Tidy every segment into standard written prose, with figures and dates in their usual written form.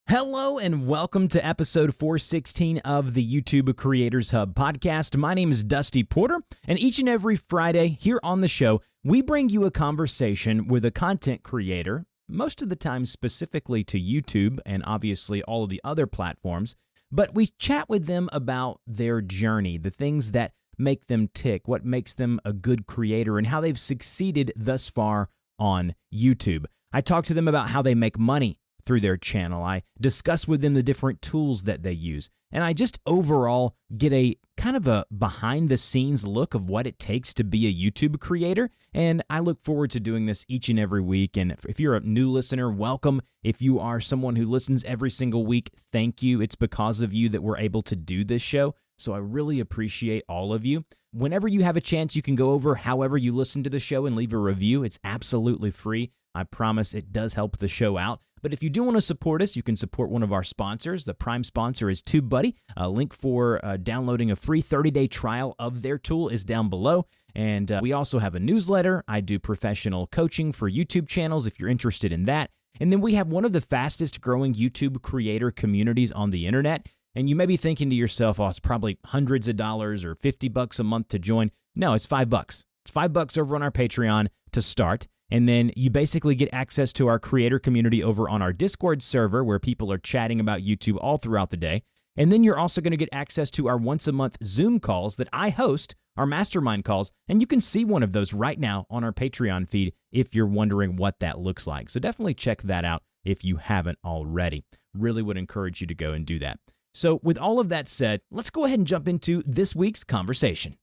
Hello and welcome to episode 416 of the YouTube Creators Hub podcast. My name is Dusty Porter, and each and every Friday here on the show, we bring you a conversation with a content creator, most of the time specifically to YouTube and obviously all of the other platforms, but we chat with them about their journey, the things that make them tick, what makes them a good creator, and how they've succeeded thus far on YouTube. I talk to them about how they make money through their channel. I discuss with them the different tools that they use. And I just overall get a kind of a behind the scenes look of what it takes to be a YouTube creator. And I look forward to doing this each and every week. And if you're a new listener, welcome. If you are someone who listens every single week, thank you. It's because of you that we're able to do this show. So I really appreciate all of you. Whenever you have a chance, you can go over however you listen to the show and leave a review. It's absolutely free. I promise it does help the show out. But if you do want to support us, you can support one of our sponsors. The prime sponsor is TubeBuddy. A link for downloading a free 30-day trial of their tool is down below. And we also have a newsletter. I do professional coaching for YouTube channels if you're interested in that. And then we have one of the fastest growing YouTube creator communities on the internet. And you may be thinking to yourself, oh, it's probably hundreds of dollars or $50 a month to join. No, it's $5. It's $5 over on our Patreon to start. And then you basically get access to our creator community over on our Discord server where people are chatting about YouTube all throughout the day. And then you're also going to get access to our once-a-month Zoom calls that I host, our mastermind calls, and you can see one of those right now on our Patreon feed if you're wondering what that looks like. So definitely check that out if you haven't already. Really would encourage you to go and do that. So with all of that said, let's go ahead and jump into this week's conversation.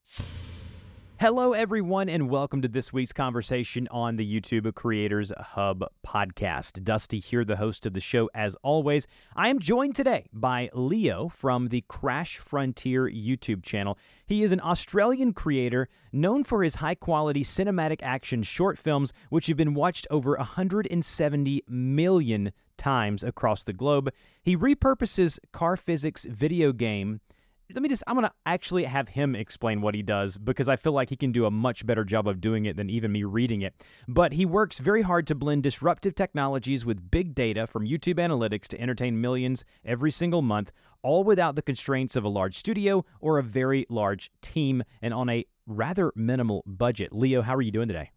Hello, everyone, and welcome to this week's conversation on the YouTube Creators Hub podcast. Dusty here, the host of the show, as always. I am joined today by Leo from the Crash Frontier YouTube channel. He is an Australian creator known for his high-quality cinematic action short films, which have been watched over 170 million times across the globe. He repurposes car physics video game. I'm going to actually have him explain what he does because I feel like he can do a much better job of doing it than even me reading it. But he works very hard to blend disruptive technologies with big data from YouTube analytics to entertain millions every single month, all without the constraints of a large studio or a very large team and on a rather minimal budget. Leo, how are you doing today?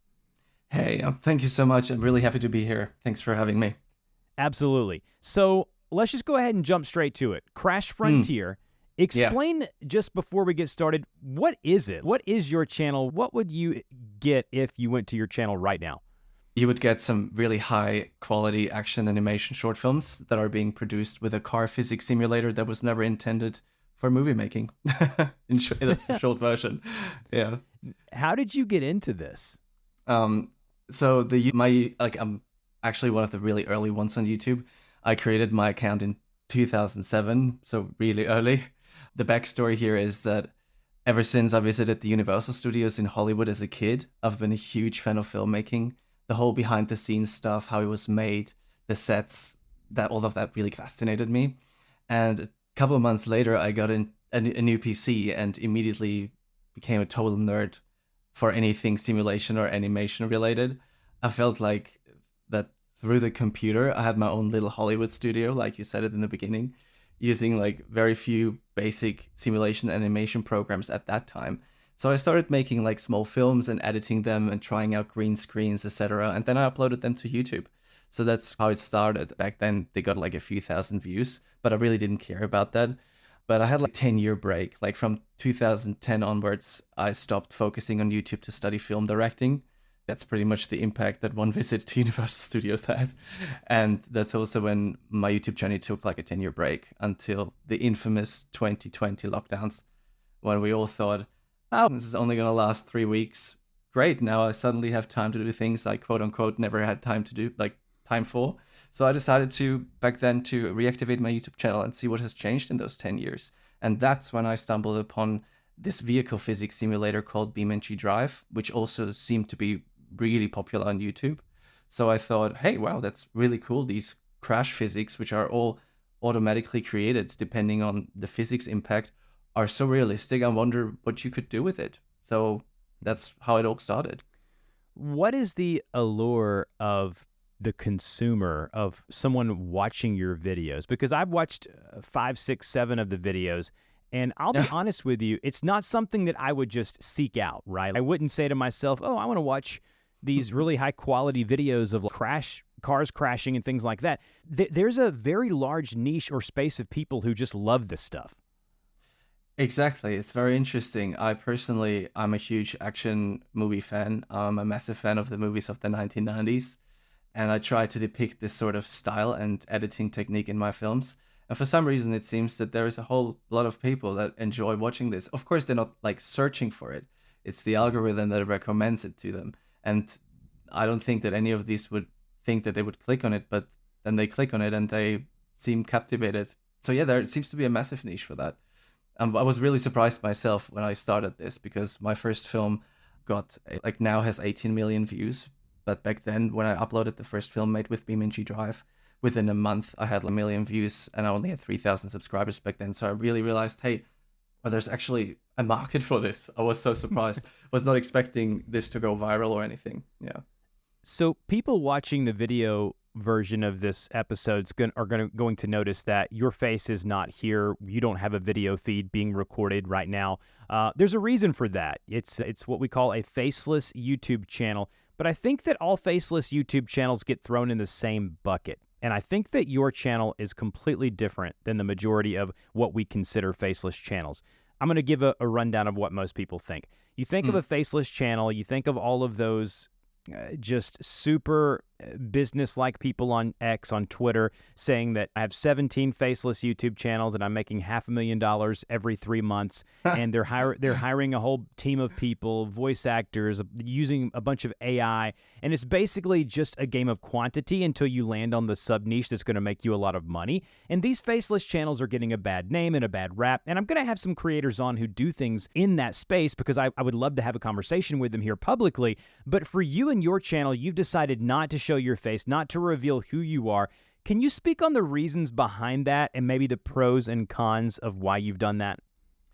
Hey, thank you so much. I'm really happy to be here. Thanks for having me. Absolutely. So let's just go ahead and jump straight to it. Crash Frontier. Explain just before we get started, what is it? What is your channel? What would you get if you went to your channel right now? You would get some really high quality action animation short films that are being produced with a car physics simulator that was never intended for movie making. That's the short version. Yeah. How did you get into this? I'm actually one of the really early ones on YouTube. I created my account in 2007, so really early. The backstory here is that ever since I visited the Universal Studios in Hollywood as a kid, I've been a huge fan of filmmaking. The whole behind-the-scenes stuff, how it was made, the sets, all of that really fascinated me. And a couple of months later, I got a new PC and immediately became a total nerd for anything simulation or animation related. I felt like that through the computer, I had my own little Hollywood studio, like you said it in the beginning, using like very few basic simulation animation programs at that time. So I started making like small films and editing them and trying out green screens, etc. And then I uploaded them to YouTube. So that's how it started. Back then they got like a few thousand views, but I really didn't care about that. But I had like a 10-year break. Like from 2010 onwards, I stopped focusing on YouTube to study film directing. That's pretty much the impact that one visit to Universal Studios had. And that's also when my YouTube journey took like a 10-year break until the infamous 2020 lockdowns, when we all thought, oh, this is only going to last 3 weeks. Great, now I suddenly have time to do things I quote unquote never had time to do, like time for. So I decided back then to reactivate my YouTube channel and see what has changed in those 10 years. And that's when I stumbled upon this vehicle physics simulator called BeamNG Drive, which also seemed to be really popular on YouTube. So I thought, hey, wow, that's really cool. These crash physics, which are all automatically created depending on the physics impact, are so realistic. I wonder what you could do with it. So that's how it all started. What is the allure of the consumer, of someone watching your videos? Because I've watched 5, 6, 7 of the videos, and I'll be Yeah. honest with you, it's not something that I would just seek out, right? I wouldn't say to myself, oh, I want to watch these really high quality videos of cars crashing and things like that. There's a very large niche or space of people who just love this stuff. Exactly. It's very interesting. I'm a huge action movie fan. I'm a massive fan of the movies of the 1990s. And I try to depict this sort of style and editing technique in my films. And for some reason, it seems that there is a whole lot of people that enjoy watching this. Of course, they're not like searching for it. It's the algorithm that recommends it to them. And I don't think that any of these would think that they would click on it, but then they click on it and they seem captivated. So yeah, there seems to be a massive niche for that. I was really surprised myself when I started this because my first film now has 18 million views. But back then, when I uploaded the first film made with BeamNG Drive, within a month I had a million views and I only had 3,000 subscribers back then. So I really realized, hey, well, there's actually a market for this. I was so surprised. Was not expecting this to go viral or anything. Yeah. So people watching the video version of this episode are going to notice that your face is not here. You don't have a video feed being recorded right now. There's a reason for that. It's what we call a faceless YouTube channel. But I think that all faceless YouTube channels get thrown in the same bucket. And I think that your channel is completely different than the majority of what we consider faceless channels. I'm going to give a rundown of what most people think. You think of a faceless channel, you think of all of those just super business-like people on X, on Twitter, saying that I have 17 faceless YouTube channels and I'm making $500,000 every 3 months, and they're hiring a whole team of people, voice actors, using a bunch of AI, and it's basically just a game of quantity until you land on the sub-niche that's going to make you a lot of money. And these faceless channels are getting a bad name and a bad rap, and I'm going to have some creators on who do things in that space because I would love to have a conversation with them here publicly. But for you and your channel, you've decided not to show your face, not to reveal who you are. Can you speak on the reasons behind that and maybe the pros and cons of why you've done that?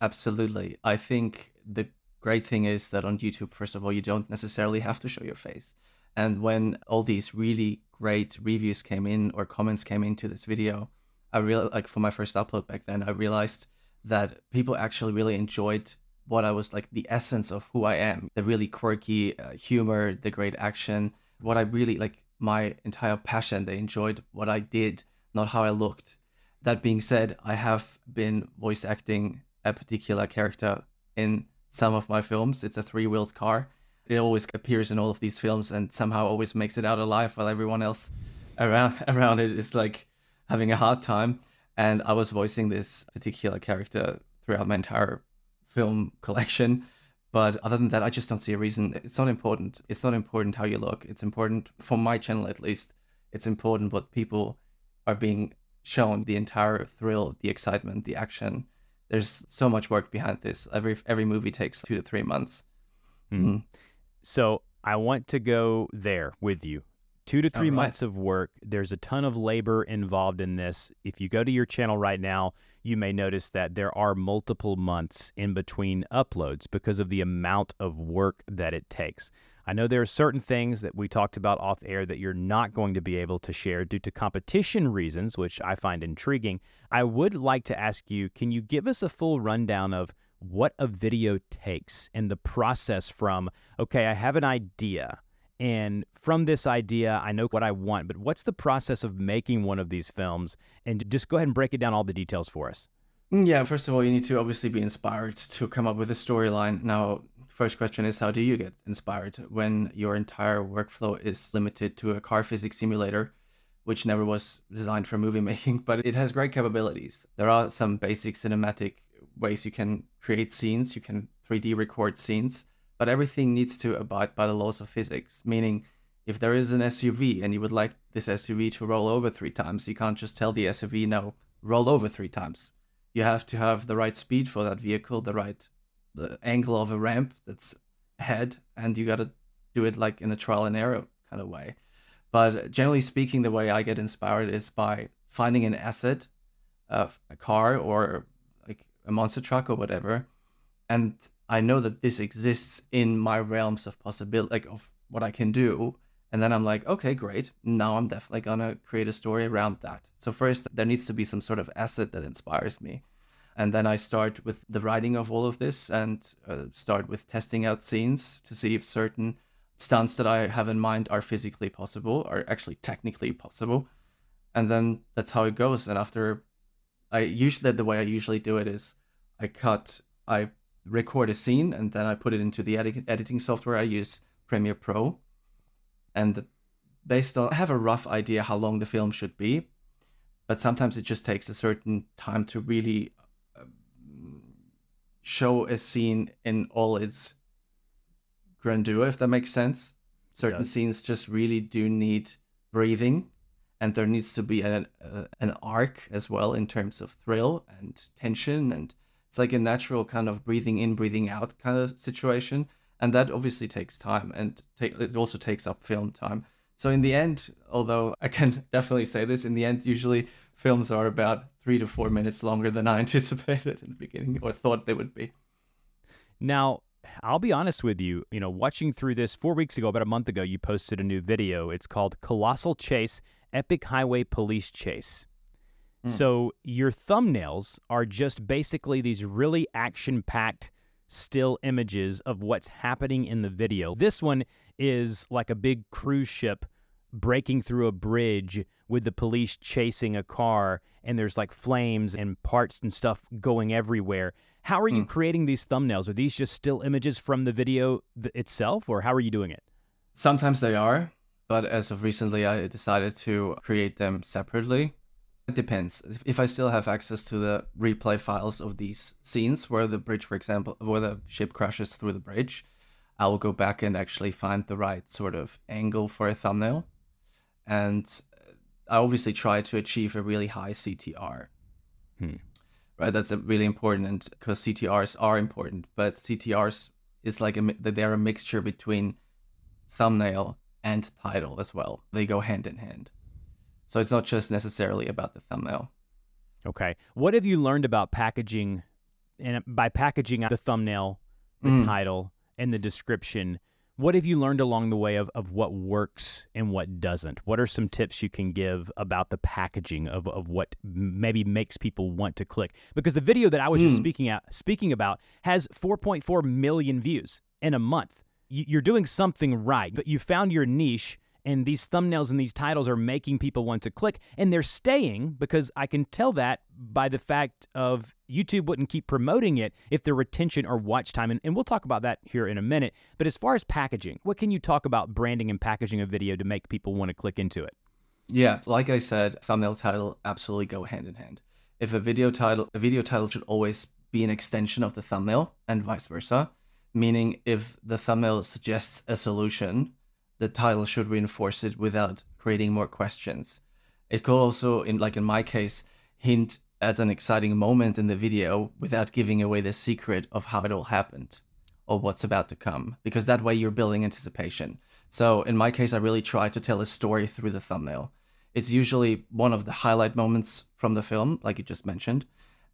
Absolutely. I think the great thing is that on YouTube, first of all, you don't necessarily have to show your face. And when all these really great reviews came in or comments came into this video, I really, like for my first upload back then, I realized that people actually really enjoyed what I was like, the essence of who I am, the really quirky humor, the great action, what I really like, my entire passion. They enjoyed what I did, not how I looked. That being said, I have been voice acting a particular character in some of my films. It's a 3-wheeled car. It always appears in all of these films and somehow always makes it out alive while everyone else around it is like having a hard time. And I was voicing this particular character throughout my entire film collection. But other than that, I just don't see a reason. It's not important. It's not important how you look. It's important, for my channel at least, it's important what people are being shown, the entire thrill, the excitement, the action. There's so much work behind this. Every movie takes 2 to 3 months. So I want to go there with you. 2 to 3 months of work. There's a ton of labor involved in this. If you go to your channel right now, you may notice that there are multiple months in between uploads because of the amount of work that it takes. I know there are certain things that we talked about off air that you're not going to be able to share due to competition reasons, which I find intriguing. I would like to ask you, can you give us a full rundown of what a video takes and the process from, okay, I have an idea, and from this idea, I know what I want, but what's the process of making one of these films? And just go ahead and break it down, all the details for us. Yeah, first of all, you need to obviously be inspired to come up with a storyline. Now, first question is, how do you get inspired when your entire workflow is limited to a car physics simulator, which never was designed for movie making, but it has great capabilities. There are some basic cinematic ways you can create scenes, you can 3D record scenes, but everything needs to abide by the laws of physics, meaning if there is an SUV and you would like this SUV to roll over 3 times, you can't just tell the SUV, no, roll over 3 times. You have to have the right speed for that vehicle, the angle of a ramp that's ahead, and you got to do it like in a trial and error kind of way. But generally speaking, the way I get inspired is by finding an asset of a car or like a monster truck or whatever, and I know that this exists in my realms of possibility, like of what I can do, And then I'm like, okay, great. Now I'm definitely gonna create a story around that. So first, there needs to be some sort of asset that inspires me. And then I start with the writing of all of this and start with testing out scenes to see if certain stunts that I have in mind are physically possible, are actually technically possible. And then that's how it goes. And after the way I usually do it is I record a scene and then I put it into the editing software. I use Premiere Pro. And I have a rough idea how long the film should be, but sometimes it just takes a certain time to really show a scene in all its grandeur, if that makes sense. Certain scenes just really do need breathing, and there needs to be an arc as well in terms of thrill and tension, and it's like a natural kind of breathing in, breathing out kind of situation. And that obviously takes time, and it also takes up film time. So in the end, although I can definitely say this, in the end, usually films are about 3 to 4 minutes longer than I anticipated in the beginning or thought they would be. Now, I'll be honest with you, watching through this 4 weeks ago, about a month ago, you posted a new video. It's called Colossal Chase, Epic Highway Police Chase. So your thumbnails are just basically these really action-packed still images of what's happening in the video. This one is like a big cruise ship breaking through a bridge with the police chasing a car, and there's like flames and parts and stuff going everywhere. How are you creating these thumbnails? Are these just still images from the video itself, or how are you doing it? Sometimes they are, but as of recently, I decided to create them separately. It depends. If I still have access to the replay files of these scenes where the bridge, for example, where the ship crashes through the bridge, I will go back and actually find the right sort of angle for a thumbnail. And I obviously try to achieve a really high CTR. Right, that's really important, because CTRs are important, but CTRs is like they're a mixture between thumbnail and title as well. They go hand in hand. So it's not just necessarily about the thumbnail. Okay. What have you learned about packaging, and by packaging the thumbnail, the title, and the description? What have you learned along the way of what works and what doesn't? What are some tips you can give about the packaging of what maybe makes people want to click? Because the video that I was just speaking about has 4.4 million views in a month. You're doing something right, but you found your niche, and these thumbnails and these titles are making people want to click, and they're staying, because I can tell that by the fact of YouTube wouldn't keep promoting it if their retention or watch time, and we'll talk about that here in a minute. But as far as packaging, what can you talk about branding and packaging a video to make people want to click into it? Yeah, like I said, thumbnail title absolutely go hand in hand. If a video title should always be an extension of the thumbnail and vice versa, meaning if the thumbnail suggests a solution, the title should reinforce it without creating more questions. It could also, in my case, hint at an exciting moment in the video without giving away the secret of how it all happened or what's about to come, because that way you're building anticipation. So in my case, I really try to tell a story through the thumbnail. It's usually one of the highlight moments from the film, like you just mentioned.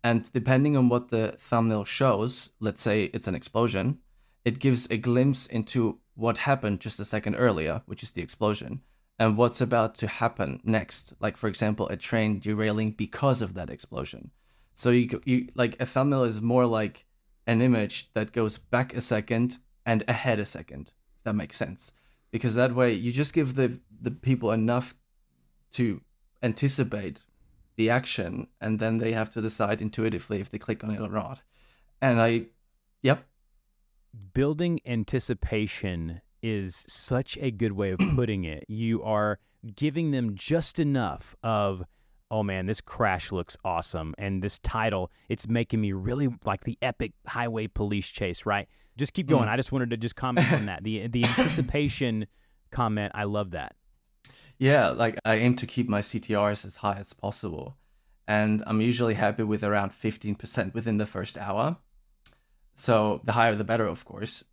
And depending on what the thumbnail shows, let's say it's an explosion, it gives a glimpse into what happened just a second earlier, which is the explosion, and what's about to happen next. Like, for example, a train derailing because of that explosion. So you like, a thumbnail is more like an image that goes back a second and ahead a second, if that makes sense. Because that way you just give the people enough to anticipate the action, and then they have to decide intuitively if they click on it or not. And Building anticipation is such a good way of putting it. You are giving them just enough of, oh man, this crash looks awesome, and this title, it's making me really like the epic highway police chase, right? Just keep going. I just wanted to just comment on that. The anticipation comment, I love that. Yeah, like I aim to keep my CTRs as high as possible. And I'm usually happy with around 15% within the first hour. So the higher the better, of course.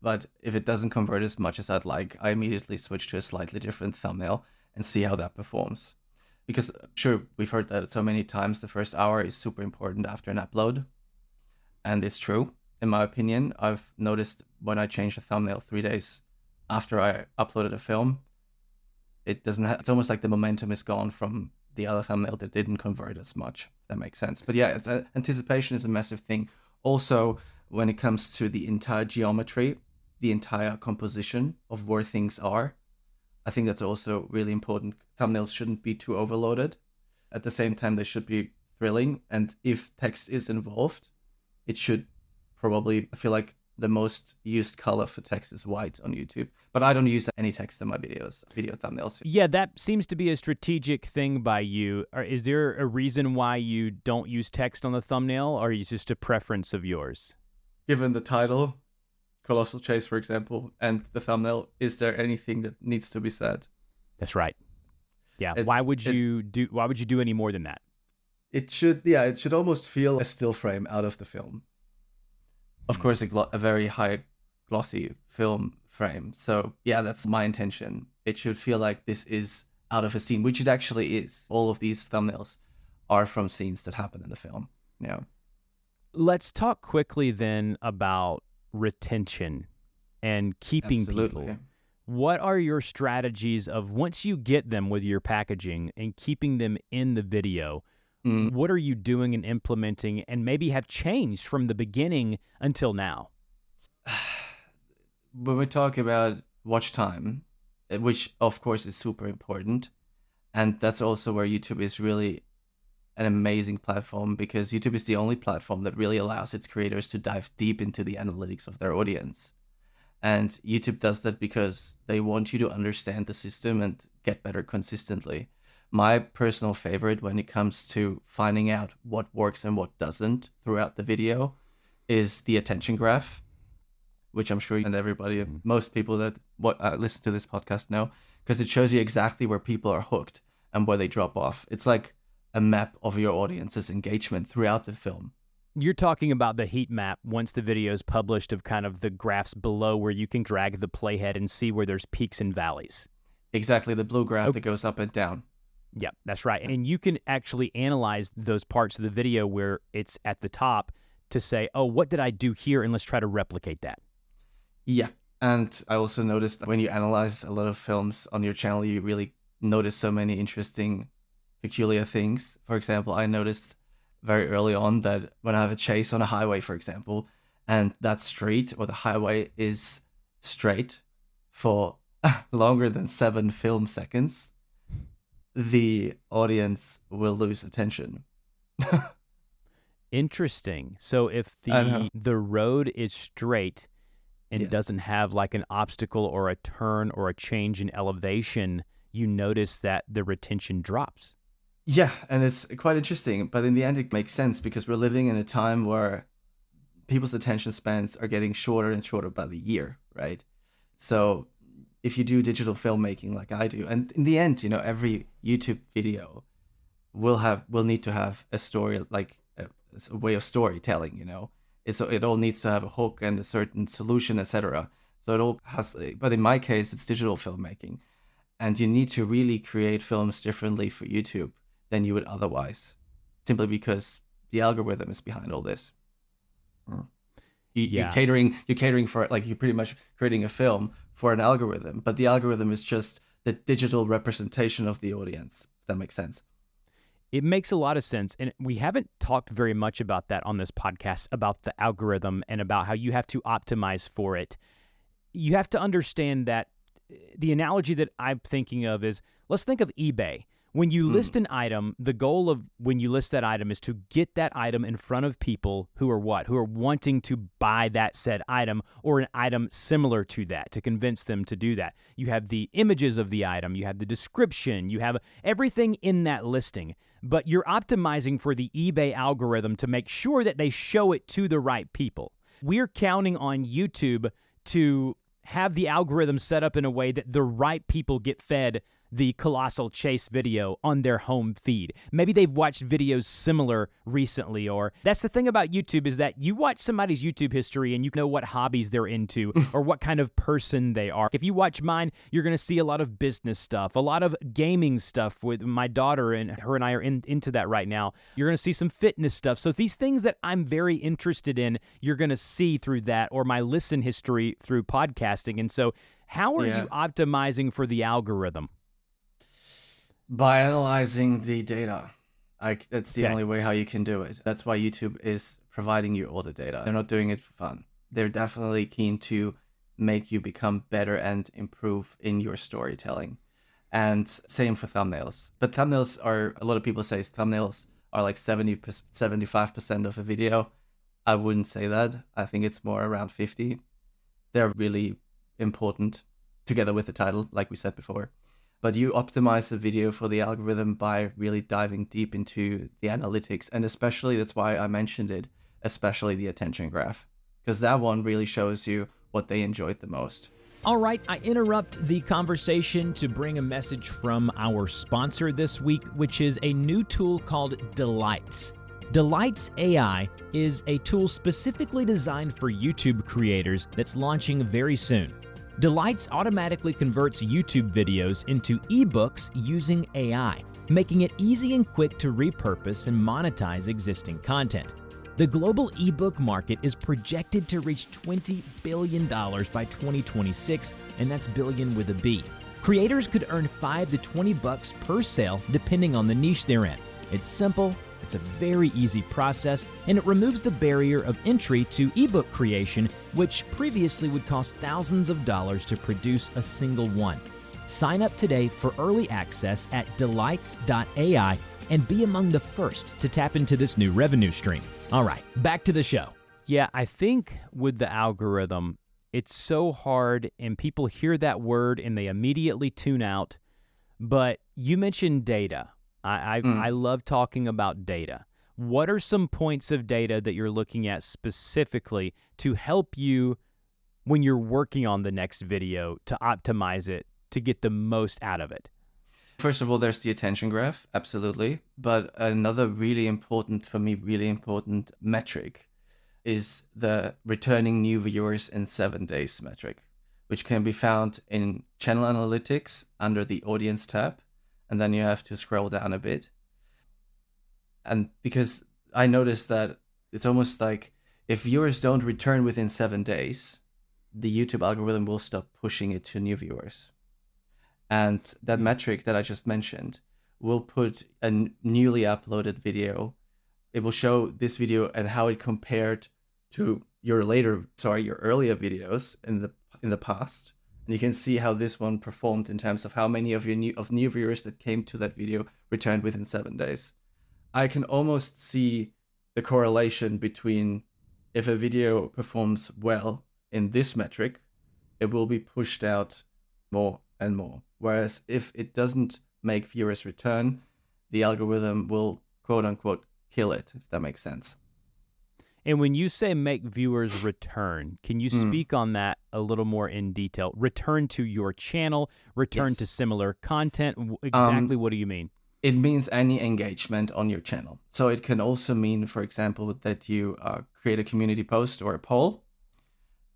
But if it doesn't convert as much as I'd like, I immediately switch to a slightly different thumbnail and see how that performs. Because sure, we've heard that so many times, the first hour is super important after an upload. And it's true, in my opinion. I've noticed when I change a thumbnail 3 days after I uploaded a film, It doesn't have, it's almost like the momentum is gone from the other thumbnail that didn't convert as much, if that makes sense. But yeah, anticipation is a massive thing. Also, when it comes to the entire geometry, the entire composition of where things are, I think that's also really important. Thumbnails shouldn't be too overloaded. At the same time, they should be thrilling. And if text is involved, it should probably, I feel like the most used color for text is white on YouTube. But I don't use any text in my video thumbnails. Yeah, that seems to be a strategic thing by you. Is there a reason why you don't use text on the thumbnail, or is it just a preference of yours? Given the title, Colossal Chase, for example, and the thumbnail, is there anything that needs to be said? That's right. Yeah. Why would you do any more than that? It should almost feel a still frame out of the film. Of course, a very high glossy film frame. So yeah, that's my intention. It should feel like this is out of a scene, which it actually is. All of these thumbnails are from scenes that happen in the film. Yeah. Let's talk quickly then about retention and keeping people. What are your strategies of once you get them with your packaging and keeping them in the video? What are you doing and implementing and maybe have changed from the beginning until now? When we talk about watch time, which of course is super important, and that's also where YouTube is really an amazing platform, because YouTube is the only platform that really allows its creators to dive deep into the analytics of their audience. And YouTube does that because they want you to understand the system and get better consistently. My personal favorite when it comes to finding out what works and what doesn't throughout the video is the attention graph, which I'm sure you and everybody, most people that listen to this podcast know, because it shows you exactly where people are hooked and where they drop off. It's like a map of your audience's engagement throughout the film. You're talking about the heat map once the video is published, of kind of the graphs below where you can drag the playhead and see where there's peaks and valleys. Exactly, the blue graph that goes up and down. Yeah, that's right. And you can actually analyze those parts of the video where it's at the top to say, oh, what did I do here? And let's try to replicate that. Yeah. And I also noticed that when you analyze a lot of films on your channel, you really notice so many interesting, peculiar things. For example, I noticed very early on that when I have a chase on a highway, for example, and that street or the highway is straight for longer than 7 film seconds, the audience will lose attention. Interesting. So if the road is straight and doesn't have like an obstacle or a turn or a change in elevation, you notice that the retention drops. Yeah, and it's quite interesting, but in the end it makes sense because we're living in a time where people's attention spans are getting shorter and shorter by the year, right? So if you do digital filmmaking like I do, and in the end, every YouTube video will need to have a story, like a way of storytelling, it all needs to have a hook and a certain solution, etc. So it all has, but in my case, it's digital filmmaking, and you need to really create films differently for YouTube than you would otherwise, simply because the algorithm is behind all this. You're catering for it, like you're pretty much creating a film for an algorithm, but the algorithm is just the digital representation of the audience, if that makes sense. It makes a lot of sense, and we haven't talked very much about that on this podcast, about the algorithm and about how you have to optimize for it. You have to understand that the analogy that I'm thinking of is, let's think of eBay. When you list an item, the goal of when you list that item is to get that item in front of people who are what? Who are wanting to buy that said item or an item similar to that, to convince them to do that. You have the images of the item, you have the description, you have everything in that listing, but you're optimizing for the eBay algorithm to make sure that they show it to the right people. We're counting on YouTube to have the algorithm set up in a way that the right people get fed the Colossal Chase video on their home feed. Maybe they've watched videos similar recently, or that's the thing about YouTube, is that you watch somebody's YouTube history and you know what hobbies they're into or what kind of person they are. If you watch mine, you're going to see a lot of business stuff, a lot of gaming stuff with my daughter, and her and I are into that right now. You're going to see some fitness stuff. So these things that I'm very interested in, you're going to see through that, or my listen history through podcasting. And so how are you optimizing for the algorithm? By analyzing the data. That's the Okay. only way how you can do it. That's why YouTube is providing you all the data. They're not doing it for fun. They're definitely keen to make you become better and improve in your storytelling. And same for thumbnails. But thumbnails are, a lot of people say thumbnails are like 75% of a video. I wouldn't say that. I think it's more around 50. They're really important together with the title, like we said before. But you optimize the video for the algorithm by really diving deep into the analytics. And especially, that's why I mentioned it, especially the attention graph, because that one really shows you what they enjoyed the most. All right, I interrupt the conversation to bring a message from our sponsor this week, which is a new tool called Delights. Delights AI is a tool specifically designed for YouTube creators that's launching very soon. Delights automatically converts YouTube videos into ebooks using AI, making it easy and quick to repurpose and monetize existing content. The global ebook market is projected to reach $20 billion by 2026, and that's billion with a B. Creators could earn $5 to $20 per sale depending on the niche they're in. It's simple, it's a very easy process, and it removes the barrier of entry to ebook creation, which previously would cost thousands of dollars to produce a single one. Sign up today for early access at delights.ai and be among the first to tap into this new revenue stream. All right, back to the show. Yeah, I think with the algorithm, it's so hard and people hear that word and they immediately tune out. But you mentioned data. I love talking about data. What are some points of data that you're looking at specifically to help you when you're working on the next video to optimize it to get the most out of it? First of all, there's the attention graph, absolutely. But another really important metric is the returning new viewers in 7 days metric, which can be found in channel analytics under the audience tab. And then you have to scroll down a bit. And because I noticed that it's almost like if viewers don't return within 7 days, the YouTube algorithm will stop pushing it to new viewers. And that metric that I just mentioned will put a newly uploaded video. It will show this video and how it compared to your earlier videos in the past. And you can see how this one performed in terms of how many of your new viewers that came to that video returned within 7 days. I can almost see the correlation between if a video performs well in this metric, it will be pushed out more and more. Whereas if it doesn't make viewers return, the algorithm will quote unquote kill it, if that makes sense. And when you say make viewers return, can you speak on that a little more in detail? Return to your channel, return to similar content. Exactly what do you mean? It means any engagement on your channel. So it can also mean, for example, that you create a community post or a poll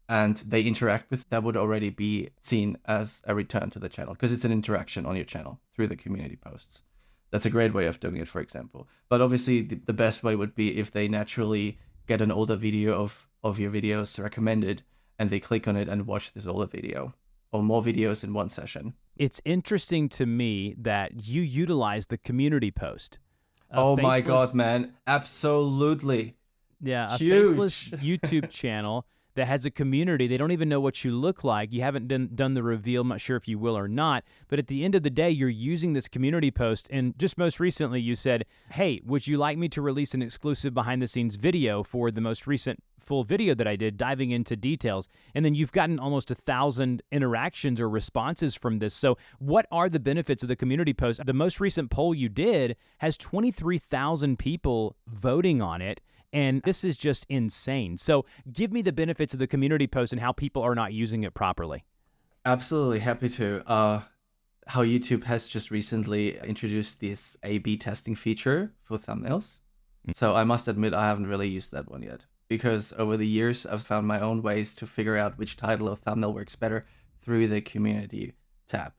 and they interact with that would already be seen as a return to the channel because it's an interaction on your channel through the community posts. That's a great way of doing it, for example. But obviously the best way would be if they naturally get an older video of your videos recommended and they click on it and watch this older video or more videos in one session. It's interesting to me that you utilize the community post. Oh my God, man. Absolutely. Yeah, a Huge. Faceless YouTube channel that has a community. They don't even know what you look like. You haven't done the reveal. I'm not sure if you will or not. But at the end of the day, you're using this community post. And just most recently, you said, hey, would you like me to release an exclusive behind-the-scenes video for the most recent full video that I did, diving into details? And then you've gotten almost 1,000 interactions or responses from this. So what are the benefits of the community post? The most recent poll you did has 23,000 people voting on it. And this is just insane. So give me the benefits of the community post and how people are not using it properly. Absolutely, happy to. How YouTube has just recently introduced this A/B testing feature for thumbnails. So I must admit I haven't really used that one yet because over the years I've found my own ways to figure out which title or thumbnail works better through the community tab.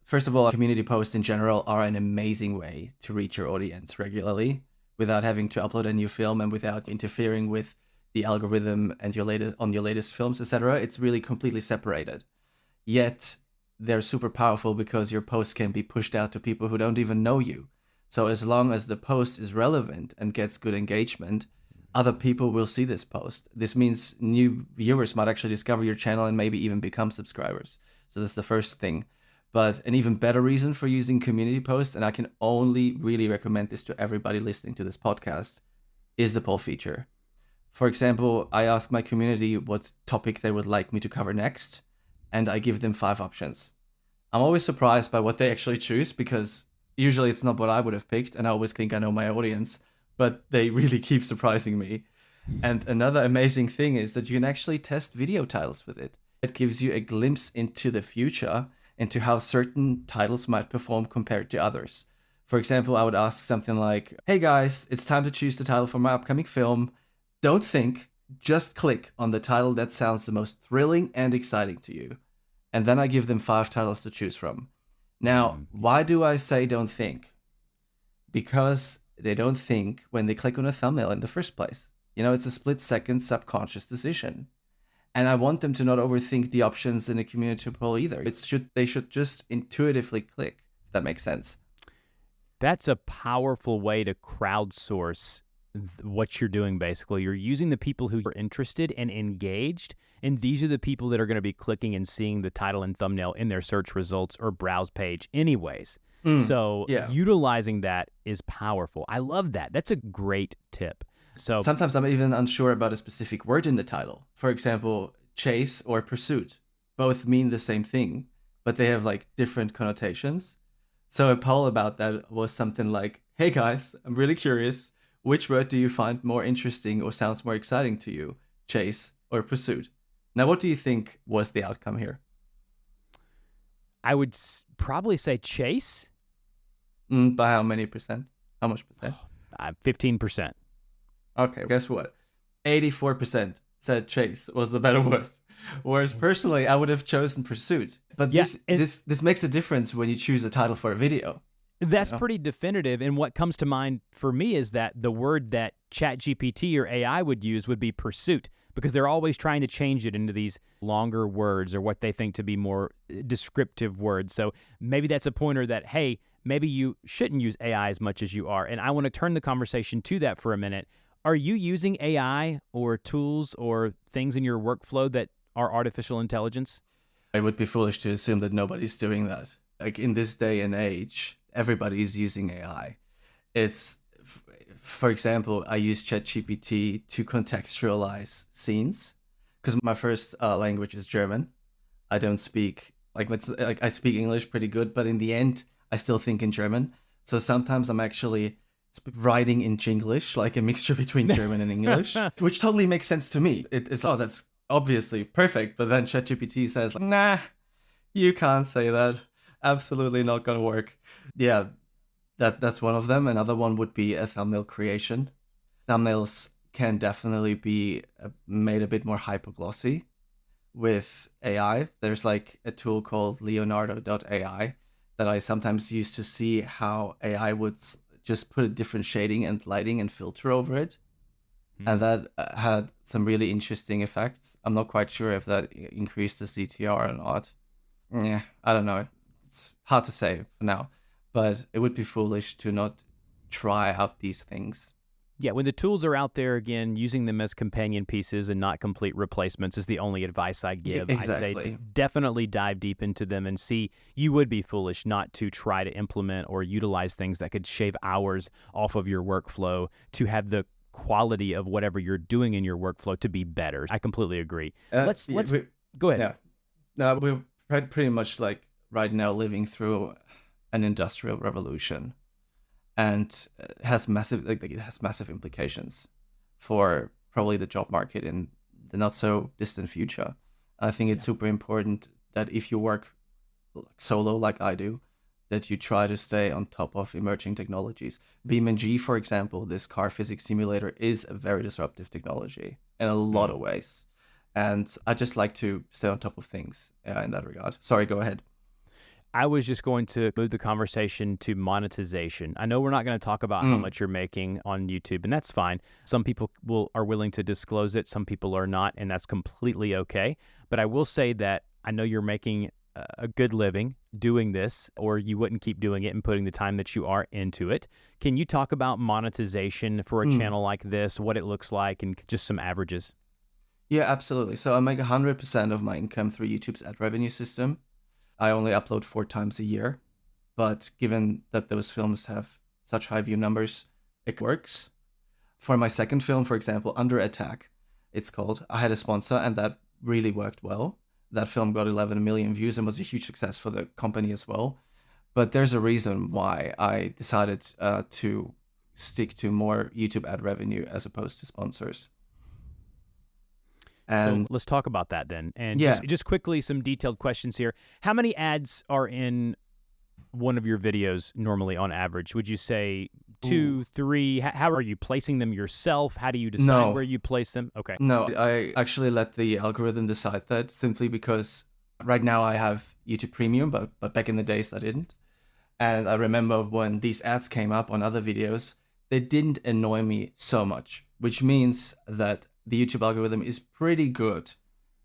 First of all, community posts in general are an amazing way to reach your audience regularly, without having to upload a new film and without interfering with the algorithm and your latest films, etc. It's really completely separated. Yet they're super powerful because your post can be pushed out to people who don't even know you. So as long as the post is relevant and gets good engagement, other people will see this post. This means new viewers might actually discover your channel and maybe even become subscribers. So that's the first thing. But an even better reason for using community posts, and I can only really recommend this to everybody listening to this podcast, is the poll feature. For example, I ask my community what topic they would like me to cover next, and I give them 5 options. I'm always surprised by what they actually choose, because usually it's not what I would have picked, and I always think I know my audience, but they really keep surprising me. And another amazing thing is that you can actually test video titles with it. It gives you a glimpse into the future, into how certain titles might perform compared to others. For example, I would ask something like, hey guys, it's time to choose the title for my upcoming film. Don't think, just click on the title that sounds the most thrilling and exciting to you. And then I give them 5 titles to choose from. Now, why do I say don't think? Because they don't think when they click on a thumbnail in the first place. You know, it's a split-second subconscious decision. And I want them to not overthink the options in a community poll either. They should just intuitively click, if that makes sense. That's a powerful way to crowdsource what you're doing, basically. You're using the people who are interested and engaged, and these are the people that are going to be clicking and seeing the title and thumbnail in their search results or browse page anyways. So utilizing that is powerful. I love that. That's a great tip. So sometimes I'm even unsure about a specific word in the title. For example, chase or pursuit. Both mean the same thing, but they have like different connotations. So a poll about that was something like, hey guys, I'm really curious. Which word do you find more interesting or sounds more exciting to you? Chase or pursuit? Now, what do you think was the outcome here? I would probably say chase. By how many percent? How much percent? 15%. Okay, guess what? 84% said chase was the better word. Whereas personally, I would have chosen pursuit. But this makes a difference when you choose a title for a video. That's pretty definitive. And what comes to mind for me is that the word that ChatGPT or AI would use would be pursuit, because they're always trying to change it into these longer words or what they think to be more descriptive words. So maybe that's a pointer that, hey, maybe you shouldn't use AI as much as you are. And I want to turn the conversation to that for a minute. Are you using AI or tools or things in your workflow that are artificial intelligence? It would be foolish to assume that nobody's doing that. Like in this day and age, everybody is using AI. It's, for example, I use ChatGPT to contextualize scenes because my first language is German. I don't speak, I speak English pretty good, but in the end, I still think in German. So sometimes I'm actually writing in Jinglish, like a mixture between German and English, which totally makes sense to me. That's obviously perfect. But then ChatGPT says, nah, you can't say that. Absolutely not going to work. Yeah, that's one of them. Another one would be a thumbnail creation. Thumbnails can definitely be made a bit more hyperglossy with AI. There's like a tool called Leonardo.ai that I sometimes use to see how AI would just put a different shading and lighting and filter over it. And that had some really interesting effects. I'm not quite sure if that increased the CTR or not. Yeah, I don't know. It's hard to say for now. But it would be foolish to not try out these things. Yeah, when the tools are out there, again, using them as companion pieces and not complete replacements is the only advice I give. Exactly. I say definitely dive deep into them and see. You would be foolish not to try to implement or utilize things that could shave hours off of your workflow to have the quality of whatever you're doing in your workflow to be better. I completely agree. Let's go ahead. Yeah. No, we're pretty much like right now living through an industrial revolution. And it has massive implications for probably the job market in the not so distant future. I think it's super important that if you work solo like I do, that you try to stay on top of emerging technologies. BeamNG, for example, this car physics simulator is a very disruptive technology in a lot of ways. And I just like to stay on top of things in that regard. Sorry, go ahead. I was just going to move the conversation to monetization. I know we're not going to talk about how much you're making on YouTube, and that's fine. Some people are willing to disclose it. Some people are not, and that's completely okay. But I will say that I know you're making a good living doing this, or you wouldn't keep doing it and putting the time that you are into it. Can you talk about monetization for a channel like this, what it looks like, and just some averages? Yeah, absolutely. So I make 100% of my income through YouTube's ad revenue system. I only upload 4 times a year, but given that those films have such high view numbers, it works. For my second film, for example, Under Attack, it's called, I had a sponsor and that really worked well. That film got 11 million views and was a huge success for the company as well. But there's a reason why I decided to stick to more YouTube ad revenue as opposed to sponsors. And so let's talk about that then. And yeah, just quickly, some detailed questions here. How many ads are in one of your videos normally on average? Would you say 2, 3? How are you placing them yourself? How do you decide where you place them? Okay. No, I actually let the algorithm decide that simply because right now I have YouTube Premium, but back in the days I didn't. And I remember when these ads came up on other videos, they didn't annoy me so much, which means that the YouTube algorithm is pretty good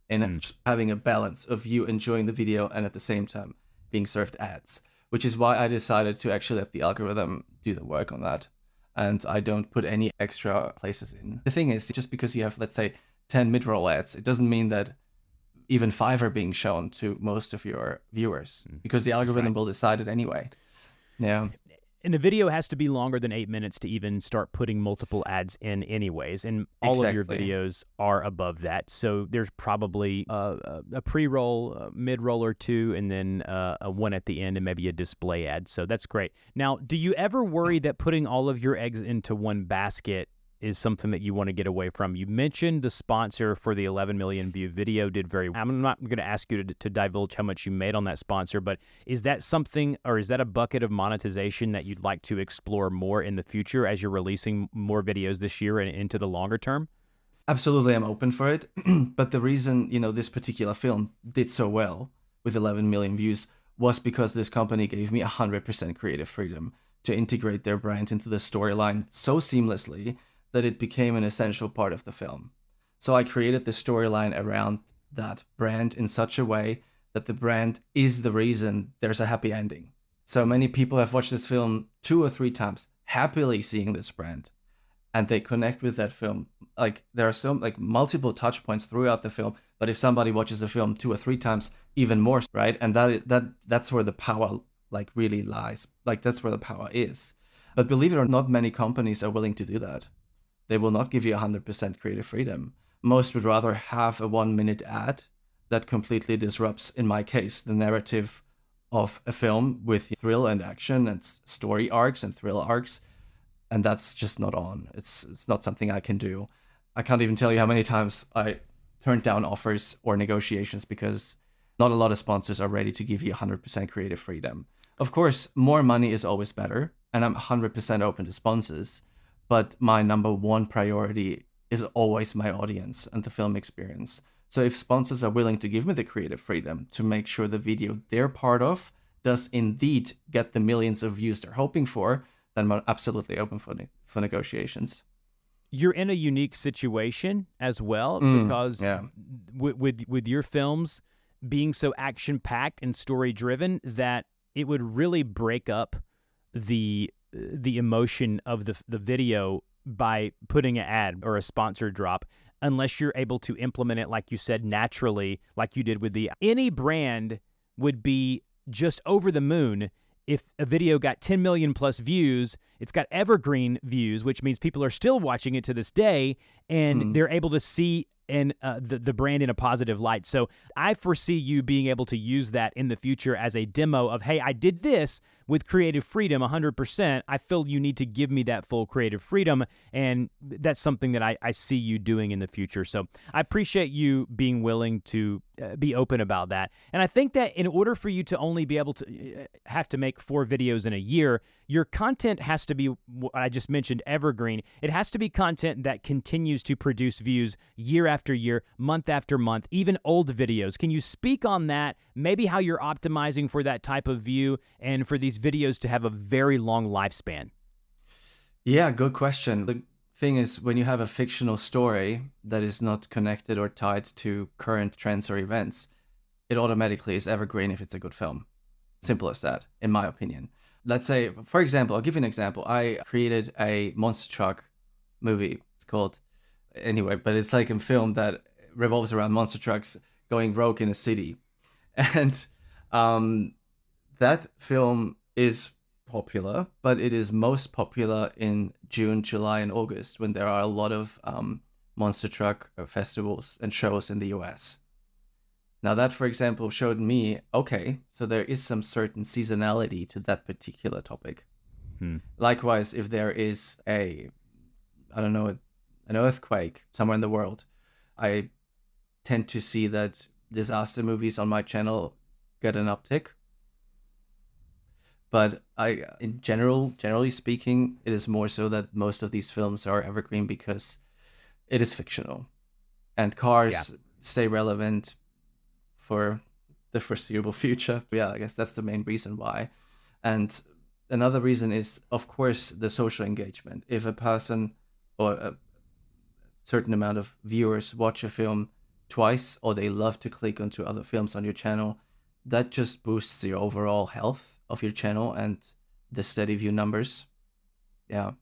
in having a balance of you enjoying the video and at the same time being served ads, which is why I decided to actually let the algorithm do the work on that. And I don't put any extra places in. The thing is, just because you have, let's say, 10 mid-roll ads, it doesn't mean that even 5 are being shown to most of your viewers, because the algorithm will decide it anyway. Yeah. And the video has to be longer than 8 minutes to even start putting multiple ads in anyways. And all of your videos are above that. So there's probably a pre-roll, a mid-roll or 2, and then a one at the end and maybe a display ad. So that's great. Now, do you ever worry that putting all of your eggs into one basket is something that you want to get away from? You mentioned the sponsor for the 11 million view video did very well. I'm not going to ask you to divulge how much you made on that sponsor, but is that something, or is that a bucket of monetization that you'd like to explore more in the future as you're releasing more videos this year and into the longer term? Absolutely, I'm open for it. But the reason, this particular film did so well with 11 million views was because this company gave me 100% creative freedom to integrate their brand into the storyline so seamlessly that it became an essential part of the film. So I created the storyline around that brand in such a way that the brand is the reason there's a happy ending. So many people have watched this film 2 or 3 times, happily seeing this brand, and they connect with that film. Like, there are multiple touch points throughout the film, but if somebody watches a film 2 or 3 times, even more, right? And that's where the power really lies. That's where the power is. But believe it or not, many companies are willing to do that. They will not give you 100% creative freedom. Most would rather have a 1-minute ad that completely disrupts, in my case, the narrative of a film with thrill and action and story arcs and thrill arcs. And that's just not on. It's not something I can do. I can't even tell you how many times I turned down offers or negotiations because not a lot of sponsors are ready to give you 100% creative freedom. Of course, more money is always better, and I'm 100% open to sponsors. But my number one priority is always my audience and the film experience. So if sponsors are willing to give me the creative freedom to make sure the video they're part of does indeed get the millions of views they're hoping for, then I'm absolutely open for negotiations. You're in a unique situation as well because with your films being so action-packed and story-driven that it would really break up the emotion of the video by putting an ad or a sponsor drop unless you're able to implement it, like you said, naturally, like you did with any brand would be just over the moon if a video got 10 million plus views. It's got evergreen views, which means people are still watching it to this day, and they're able to see the brand in a positive light. So I foresee you being able to use that in the future as a demo of, hey, I did this with creative freedom 100%. I feel you need to give me that full creative freedom, and that's something that I see you doing in the future. So I appreciate you being willing to be open about that. And I think that in order for you to only be able to have to make 4 videos in a year, your content has to be what I just mentioned, evergreen. It has to be content that continues to produce views year after year, month after month, even old videos. Can you speak on that? Maybe how you're optimizing for that type of view and for these videos to have a very long lifespan? Yeah, good question. The thing is, when you have a fictional story that is not connected or tied to current trends or events, it automatically is evergreen if it's a good film. Simple as that, in my opinion. Let's say, for example, I'll give you an example. I created a monster truck movie. It's called, anyway, but it's like a film that revolves around monster trucks going rogue in a city. And that film is popular, but it is most popular in June, July, and August, when there are a lot of monster truck festivals and shows in the US. Now that, for example, showed me, okay, so there is some certain seasonality to that particular topic. Likewise, if there is an earthquake somewhere in the world, I tend to see that disaster movies on my channel get an uptick. But generally speaking, it is more so that most of these films are evergreen because it is fictional. And cars stay relevant for the foreseeable future. Yeah, I guess that's the main reason why. And another reason is, of course, the social engagement. If a person or a certain amount of viewers watch a film twice, or they love to click onto other films on your channel, that just boosts the overall health of your channel and the steady view numbers. Yeah.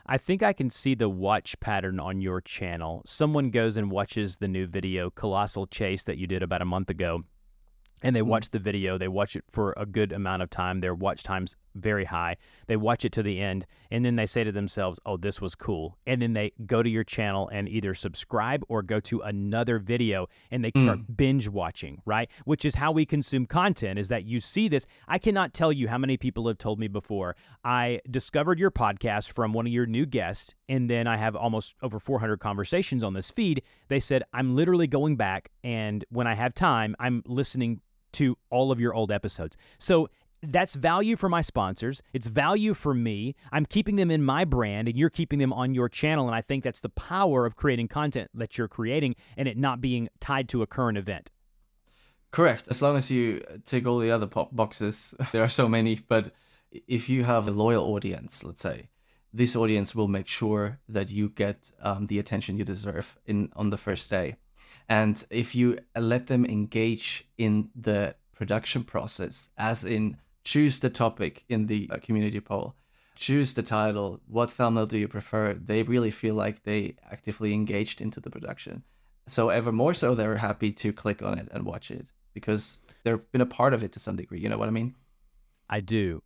I think I can see the watch pattern on your channel. Someone goes and watches the new video, Colossal Chase, that you did about a month ago, and they watch the video. They watch it for a good amount of time. Their watch time's very high. They watch it to the end, and then they say to themselves, oh, this was cool. And then they go to your channel and either subscribe or go to another video, and they start binge watching, right? Which is how we consume content, is that you see this. I cannot tell you how many people have told me before, I discovered your podcast from one of your new guests, and then I have almost over 400 conversations on this feed. They said, I'm literally going back, and when I have time, I'm listening to all of your old episodes. So that's value for my sponsors. It's value for me. I'm keeping them in my brand, and you're keeping them on your channel. And I think that's the power of creating content that you're creating and it not being tied to a current event. Correct. As long as you tick all the other boxes, there are so many. But if you have a loyal audience, let's say, this audience will make sure that you get the attention you deserve on the first day. And if you let them engage in the production process, as in choose the topic in the community poll, choose the title, what thumbnail do you prefer, they really feel like they actively engaged into the production. So ever more so, they're happy to click on it and watch it because they've been a part of it to some degree. You know what I mean? I do.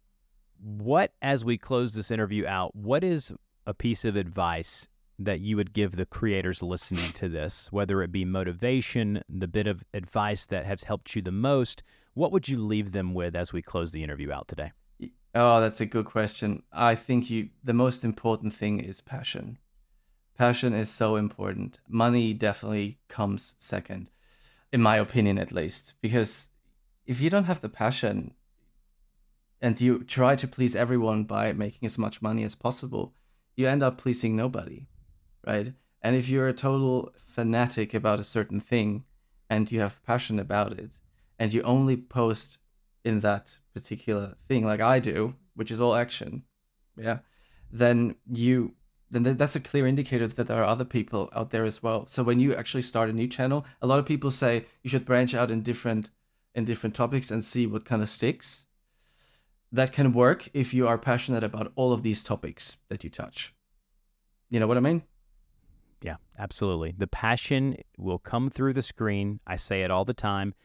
What, as we close this interview out, what is a piece of advice that you would give the creators listening to this, whether it be motivation, the bit of advice that has helped you the most? What would you leave them with as we close the interview out today? Oh, that's a good question. I think the most important thing is passion. Passion is so important. Money definitely comes second, in my opinion at least, because if you don't have the passion and you try to please everyone by making as much money as possible, you end up pleasing nobody. Right? And if you're a total fanatic about a certain thing and you have passion about it and you only post in that particular thing like I do, which is all action, then that's a clear indicator that there are other people out there as well. So when you actually start a new channel, a lot of people say you should branch out in different topics and see what kind of sticks. That can work if you are passionate about all of these topics that you touch. You know what I mean? Yeah, absolutely. The passion will come through the screen. I say it all the time.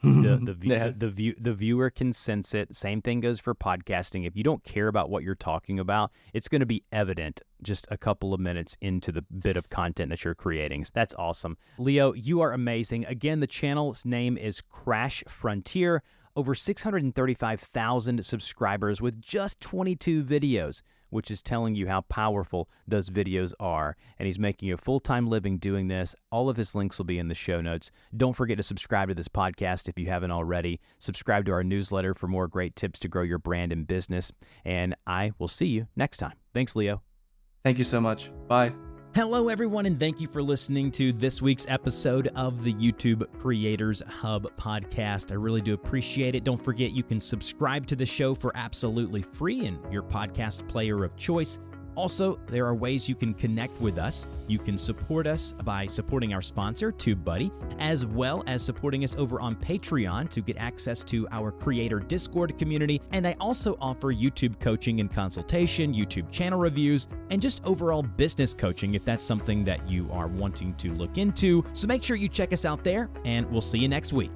The viewer can sense it. Same thing goes for podcasting. If you don't care about what you're talking about, it's going to be evident just a couple of minutes into the bit of content that you're creating. That's awesome. Leo, you are amazing. Again, the channel's name is Crash Frontier. Over 635,000 subscribers with just 22 videos, which is telling you how powerful those videos are. And he's making a full-time living doing this. All of his links will be in the show notes. Don't forget to subscribe to this podcast if you haven't already. Subscribe to our newsletter for more great tips to grow your brand and business. And I will see you next time. Thanks, Leo. Thank you so much. Bye. Hello, everyone, and thank you for listening to this week's episode of the YouTube Creators Hub podcast. I really do appreciate it. Don't forget you can subscribe to the show for absolutely free in your podcast player of choice. Also, there are ways you can connect with us. You can support us by supporting our sponsor, TubeBuddy, as well as supporting us over on Patreon to get access to our creator Discord community. And I also offer YouTube coaching and consultation, YouTube channel reviews, and just overall business coaching if that's something that you are wanting to look into. So make sure you check us out there, and we'll see you next week.